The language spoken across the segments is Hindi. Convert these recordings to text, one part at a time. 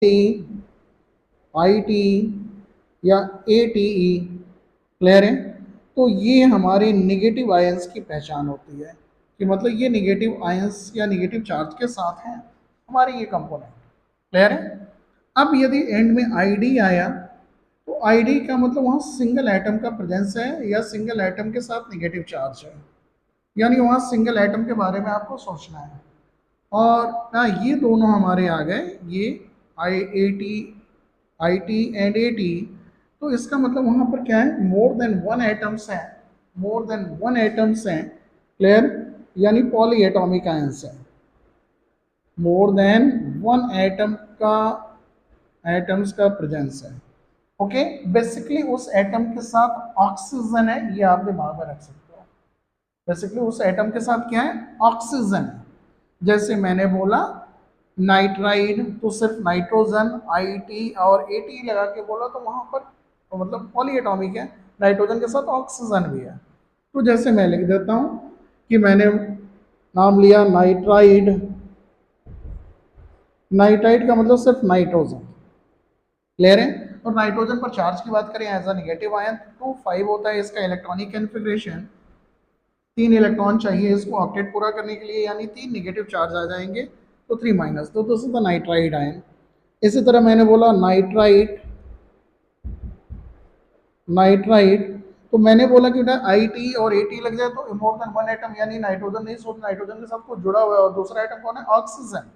टी, आई टी या ए टी ई। क्लियर है? तो ये हमारे निगेटिव आयंस की पहचान होती है कि मतलब ये निगेटिव आयंस या निगेटिव चार्ज के साथ हैं हमारे ये कंपोनेंट। क्लियर है? अब यदि एंड में आईडी आया तो आईडी का मतलब वहाँ सिंगल एटम का प्रेजेंस है या सिंगल एटम के साथ निगेटिव चार्ज है, यानी वहाँ सिंगल एटम के बारे में आपको सोचना है। और ना ये दोनों हमारे आ गए, ये I T and A T. तो इसका मतलब वहाँ पर क्या है, मोर देन वन एटम्स हैं, मोर देन वन एटम्स हैं। क्लियर? यानी पॉली एटॉमिक आयंस है, मोर देन वन एटम का एटम्स का प्रेजेंस है। ओके, बेसिकली उस एटम के साथ ऑक्सीजन है, ये आप दिमाग में रख सकते हो। बेसिकली उस एटम के साथ क्या है, ऑक्सीजन है। जैसे मैंने बोला नाइट्राइड, तो सिर्फ नाइट्रोजन, आई टी और ए टी लगा के बोला तो वहां पर तो मतलब पॉली एटॉमिक है, नाइट्रोजन के साथ ऑक्सीजन भी है। तो जैसे मैं लिख देता हूं कि मैंने नाम लिया नाइट्राइड, नाइट्राइड का मतलब सिर्फ नाइट्रोजन। क्लियर है? और नाइट्रोजन पर चार्ज की बात करें एज अ नेगेटिव आयन, तो 5 होता है इसका इलेक्ट्रॉनिक कन्फिग्रेशन। 3 इलेक्ट्रॉन चाहिए इसको ऑक्टेट पूरा करने के लिए, यानी 3 नेगेटिव चार्ज आ जाएंगे, तो 3 माइनस, तो this is the nitride ion. इसी तरह मैंने बोला नाइट्राइट, नाइट्राइट, तो मैंने बोला कि आई टी और ए टी लग जाए तो मोर देन वन एटम, यानी नाइट्रोजन नहीं, सोच नाइट्रोजन के साथ कुछ जुड़ा हुआ है और दूसरा एटम कौन है, ऑक्सीजन।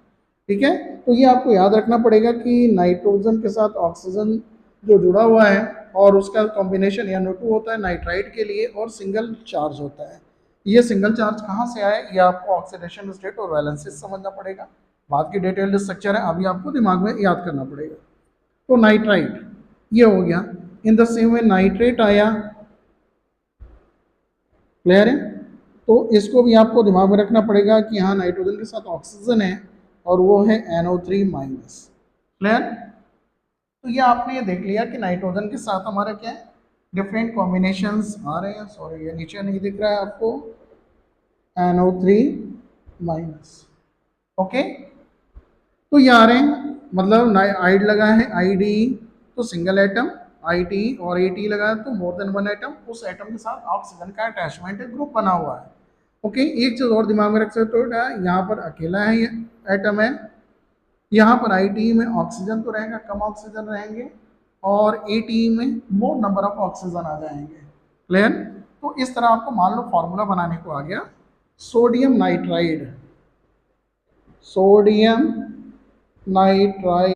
ठीक है? तो ये आपको याद रखना पड़ेगा कि नाइट्रोजन के साथ ऑक्सीजन जो जुड़ा हुआ है और उसका कॉम्बिनेशन NO2 होता है नाइट्राइड के लिए और सिंगल चार्ज होता है। ये सिंगल चार्ज कहाँ से आए, ये आपको ऑक्सीडेशन स्टेट और वैलेंसी समझना पड़ेगा। बाद की डिटेल्ड स्ट्रक्चर है, अभी आपको दिमाग में याद करना पड़ेगा। तो नाइट्राइट ये हो गया। In the same way nitrate आया। क्लियर है? तो इसको भी आपको दिमाग में रखना पड़ेगा कि हाँ नाइट्रोजन के साथ ऑक्सीजन है और वो है NO3 माइनस। क्लियर? तो ये आपने ये देख लिया कि नाइट्रोजन के साथ हमारा क्या है, डिफरेंट कॉम्बिनेशंस आ रहे हैं। सॉरी ये नीचे नहीं दिख रहा है आपको, NO3 माइनस। ओके, तो ये आ रहे हैं, मतलब आइड लगा है आईडी तो सिंगल एटम, आई टी और ए टी लगा है तो मोर देन वन एटम, उस एटम के साथ ऑक्सीजन का अटैचमेंट है, ग्रुप बना हुआ है। ओके, एक चीज और दिमाग में रख सकते हो, यहाँ पर अकेला है ये एटम है, यहाँ पर आई टी में ऑक्सीजन तो रहेगा, कम ऑक्सीजन रहेंगे, और ए टी में मोर नंबर ऑफ ऑक्सीजन आ जाएंगे। क्लियर? तो इस तरह आपको मान लो फॉर्मूला बनाने को आ गया, सोडियम नाइट्राइड, सोडियम नाइट्राइड